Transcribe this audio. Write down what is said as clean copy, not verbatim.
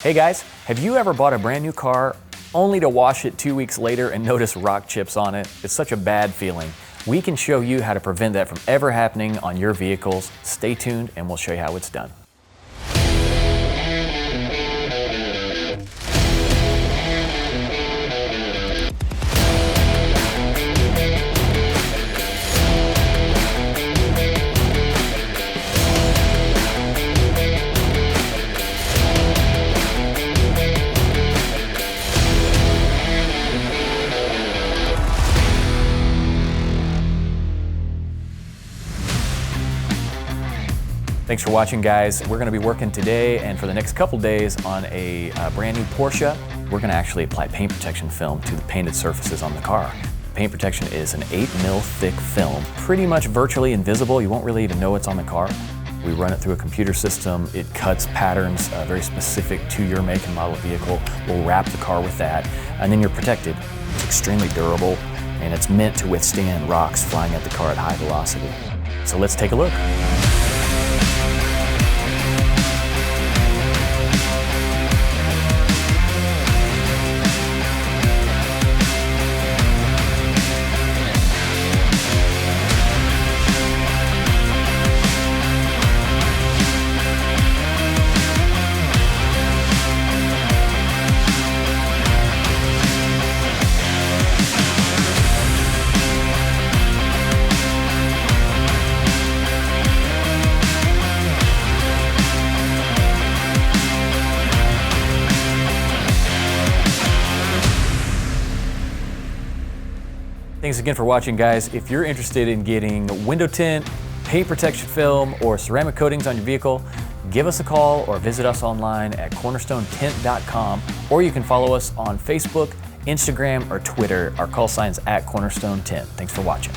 Hey guys, have you ever bought a brand new car only to wash it 2 weeks later and notice rock chips on it? It's such a bad feeling. We can show you how to prevent that from ever happening on your vehicles. Stay tuned and we'll show you how it's done. Thanks for watching, guys. We're gonna be working today and for the next couple days on a brand new Porsche. We're gonna actually apply paint protection film to the painted surfaces on the car. Paint protection is an 8 mil thick film, pretty much virtually invisible. You won't really even know it's on the car. We run it through a computer system. It cuts patterns very specific to your make and model of vehicle. We'll wrap the car with that, and then you're protected. It's extremely durable, and it's meant to withstand rocks flying at the car at high velocity. So let's take a look. Thanks again for watching, guys. If you're interested in getting window tint, paint protection film, or ceramic coatings on your vehicle, give us a call or visit us online at cornerstonetint.com, or you can follow us on Facebook, Instagram, or Twitter. Our call sign's @Cornerstone Tint. Thanks for watching.